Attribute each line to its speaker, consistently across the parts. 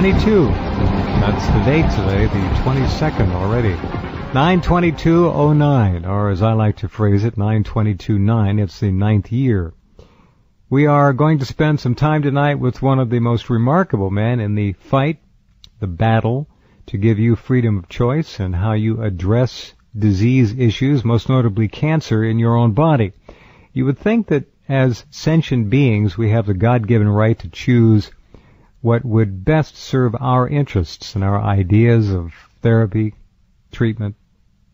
Speaker 1: 9:22. That's the date today, the 22nd already. 9/22/09, or as I like to phrase it, 9/22/9. It's the 9th year. We are going to spend some time tonight with one of the most remarkable men in the fight, the battle, to give you freedom of choice and how you address disease issues, most notably cancer, in your own body. You would think that as sentient beings, we have the God-given right to choose what would best serve our interests and our ideas of therapy, treatment,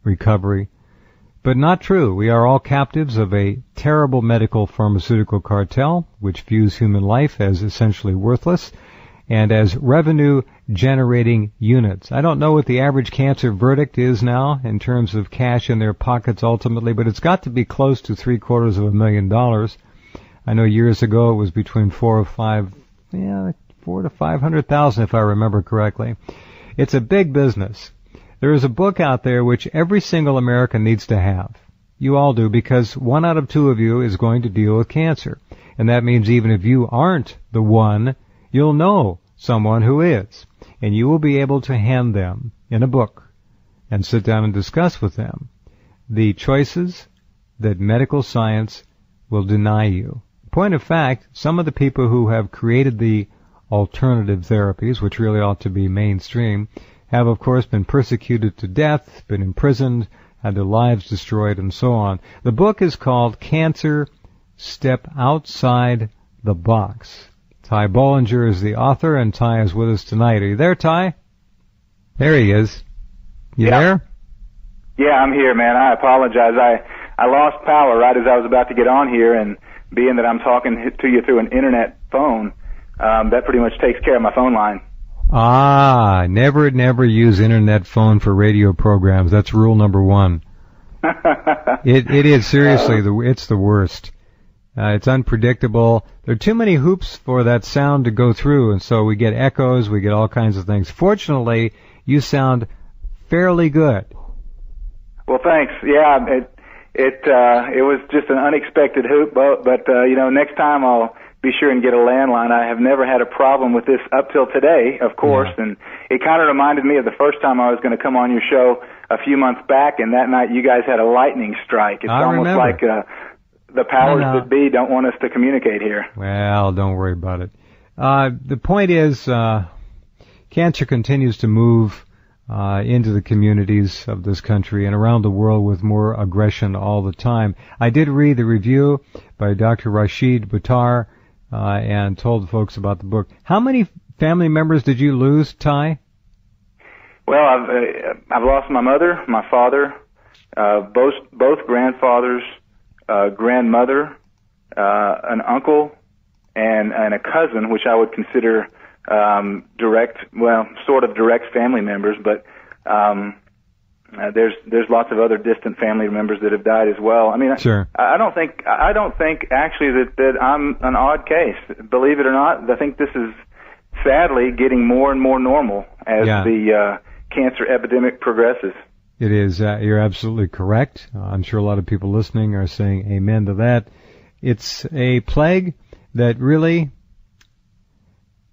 Speaker 1: recovery. But not true. We are all captives of a terrible medical pharmaceutical cartel, which views human life as essentially worthless and as revenue-generating units. I don't know what the average cancer verdict is now in terms of cash in their pockets ultimately, but it's got to be close to $750,000. I know years ago it was between 4 to 500,000 if I remember correctly. It's a big business. There is a book out there which every single American needs to have. You all do, because 1 out of 2 of you is going to deal with cancer. And that means even if you aren't the one, you'll know someone who is. And you will be able to hand them in a book and sit down and discuss with them the choices that medical science will deny you. Point of fact, some of the people who have created the alternative therapies, which really ought to be mainstream, have, of course, been persecuted to death, been imprisoned, had their lives destroyed, and so on. The book is called Cancer, Step Outside the Box. Ty Bollinger is the author, and Ty is with us tonight. Are you there, Ty? There he is. You there?
Speaker 2: Yeah, I'm here, man. I apologize. I lost power right as I was about to get on here, and being that I'm talking to you through an internet phone, that pretty much takes care of my phone line.
Speaker 1: Never use internet phone for radio programs. That's rule number 1. It is seriously, it's the worst. It's unpredictable. There are too many hoops for that sound to go through, and so we get echoes, we get all kinds of things. Fortunately, you sound fairly good.
Speaker 2: Well, thanks. Yeah, it was just an unexpected hoop, but next time I'll be sure and get a landline. I have never had a problem with this up till today, of course, and it kind of reminded me of the first time I was going to come on your show a few months back, and that night you guys had a lightning strike. It's almost like the powers that be don't want us to communicate here.
Speaker 1: Well, don't worry about it. The point is, cancer continues to move into the communities of this country and around the world with more aggression all the time. I did read the review by Dr. Rashid Buttar, and told the folks about the book. How many family members did you lose, Ty?
Speaker 2: Well, I've lost my mother, my father, both grandfathers, grandmother, an uncle, and a cousin, which I would consider sort of direct family members, but there's lots of other distant family members that have died as well. I mean,
Speaker 1: sure.
Speaker 2: I don't think actually that I'm an odd case. Believe it or not, I think this is sadly getting more and more normal as the cancer epidemic progresses.
Speaker 1: It is. You're absolutely correct. I'm sure a lot of people listening are saying amen to that. It's a plague that really,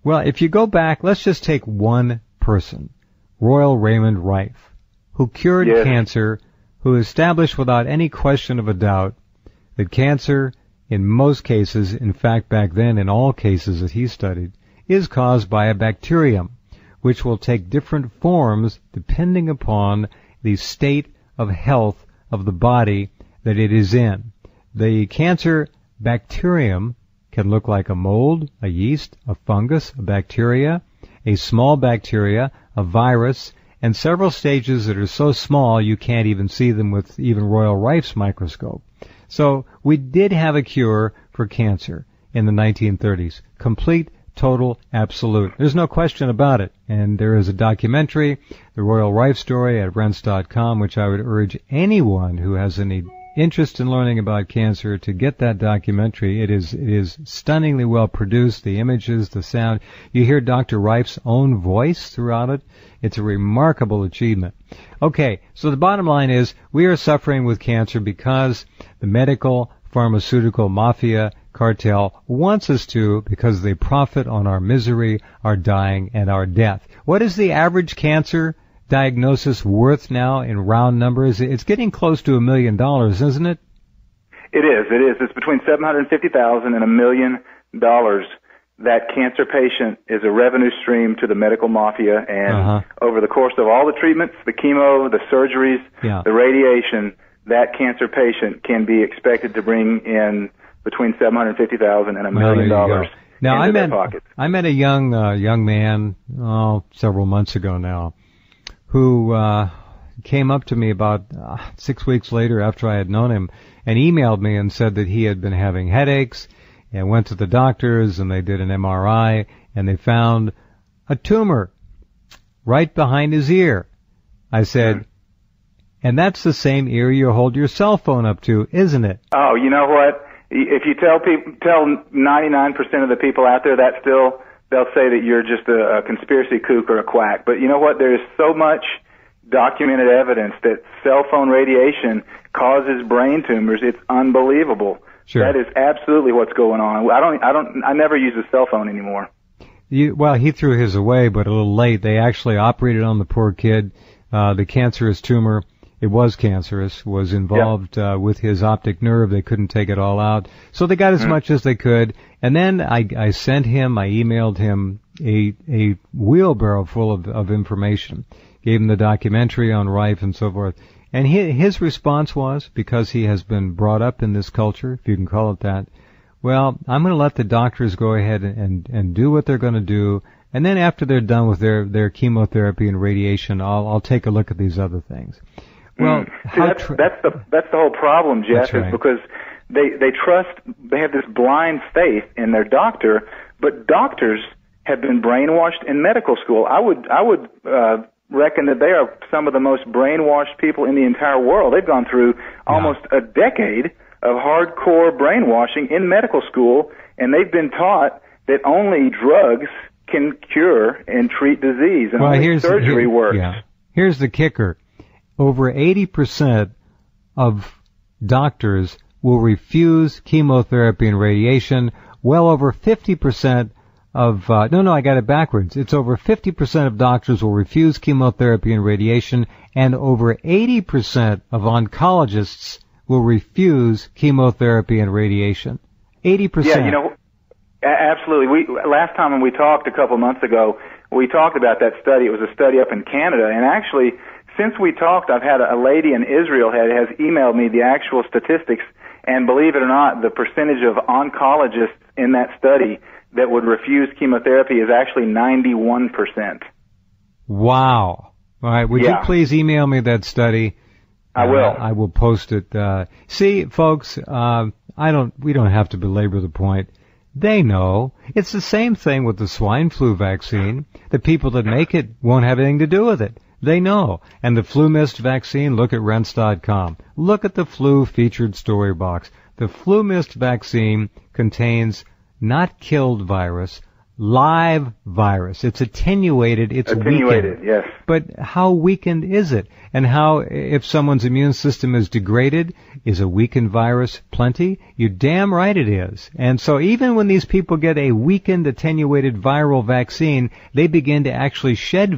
Speaker 1: well, if you go back, let's just take one person, Royal Raymond Rife, who cured cancer, who established without any question of a doubt that cancer, in most cases, in fact back then in all cases that he studied, is caused by a bacterium, which will take different forms depending upon the state of health of the body that it is in. The cancer bacterium can look like a mold, a yeast, a fungus, a bacteria, a small bacteria, a virus, and several stages that are so small you can't even see them with even Royal Rife's microscope. So we did have a cure for cancer in the 1930s. Complete, total, absolute. There's no question about it. And there is a documentary, The Royal Rife Story, at Rense.com, which I would urge anyone who has any interest in learning about cancer to get that documentary. It is stunningly well produced. The images, the sound. You hear Dr. Rife's own voice throughout it. It's a remarkable achievement. Okay, so the bottom line is we are suffering with cancer because the medical pharmaceutical mafia cartel wants us to because they profit on our misery, our dying, and our death. What is the average cancer diagnosis worth now in round numbers? It's getting close to $1 million, isn't it?
Speaker 2: It is. It's between $750,000 and $1 million. That cancer patient is a revenue stream to the medical mafia, and over the course of all the treatments, the chemo, the surgeries, the radiation, that cancer patient can be expected to bring in between $750,000 and $1 million
Speaker 1: now,
Speaker 2: into their pockets.
Speaker 1: I met a young man several months ago now who came up to me about 6 weeks later after I had known him and emailed me and said that he had been having headaches and went to the doctors and they did an MRI and they found a tumor right behind his ear. I said, and that's the same ear you hold your cell phone up to, isn't it?
Speaker 2: Oh, you know what? If you tell 99% of the people out there that still, they'll say that you're just a conspiracy kook or a quack. But you know what? There is so much documented evidence that cell phone radiation causes brain tumors. It's unbelievable.
Speaker 1: Sure.
Speaker 2: That is absolutely what's going on. I never use a cell phone anymore.
Speaker 1: Well, he threw his away, but a little late. They actually operated on the poor kid. The cancerous tumor, it was cancerous, was involved with his optic nerve. They couldn't take it all out. So they got as much as they could. And then I emailed him a wheelbarrow full of information. Gave him the documentary on Rife and so forth. And his response was, because he has been brought up in this culture, if you can call it that, well, I'm going to let the doctors go ahead and do what they're going to do, and then after they're done with their chemotherapy and radiation, I'll take a look at these other things. Well,
Speaker 2: that's the whole problem, Jeff, is because they have this blind faith in their doctor, but doctors have been brainwashed in medical school. I would reckon that they are some of the most brainwashed people in the entire world. They've gone through almost a decade of hardcore brainwashing in medical school, and they've been taught that only drugs can cure and treat disease, and only surgery works.
Speaker 1: Yeah. Here's the kicker. Over 80% of doctors will refuse chemotherapy and radiation. Well over 50% of, I got it backwards. It's over 50% of doctors will refuse chemotherapy and radiation, and over 80% of oncologists will refuse chemotherapy and radiation. 80%.
Speaker 2: Yeah, absolutely. Last time when we talked a couple months ago, we talked about that study. It was a study up in Canada, and actually, since we talked, I've had a lady in Israel has emailed me the actual statistics, and believe it or not, the percentage of oncologists in that study that would refuse chemotherapy is actually 91%.
Speaker 1: Wow. All right. Would you please email me that study?
Speaker 2: I will.
Speaker 1: I will post it. See, folks, we don't have to belabor the point. They know. It's the same thing with the swine flu vaccine. The people that make it won't have anything to do with it. They know. And the flu mist vaccine, look at Rense.com. Look at the flu featured story box. The flu mist vaccine contains not killed virus, live virus. It's attenuated. It's weakened.
Speaker 2: Yes.
Speaker 1: But how weakened is it? And how, if someone's immune system is degraded, is a weakened virus plenty? You're damn right it is. And so even when these people get a weakened, attenuated viral vaccine, they begin to actually shed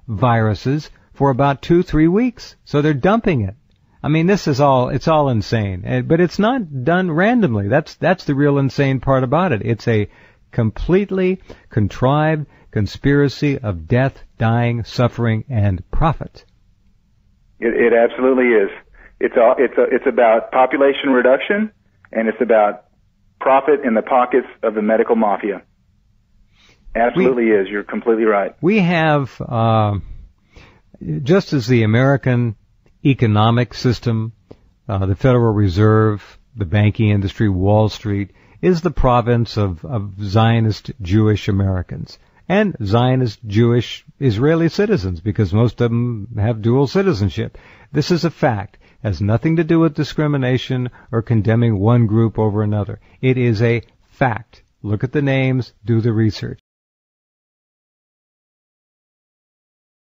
Speaker 1: viruses for about 2-3 weeks. So they're dumping it. I mean, it's all insane. But it's not done randomly. That's the real insane part about it. It's a completely contrived conspiracy of death, dying, suffering, and profit.
Speaker 2: It absolutely is. It's about population reduction, and it's about profit in the pockets of the medical mafia. Absolutely is. You're completely right.
Speaker 1: We have, just as the American economic system, the Federal Reserve, the banking industry, Wall Street, is the province of Zionist Jewish Americans and Zionist Jewish Israeli citizens, because most of them have dual citizenship. This is a fact. It has nothing to do with discrimination or condemning one group over another. It is a fact. Look at the names, do the research.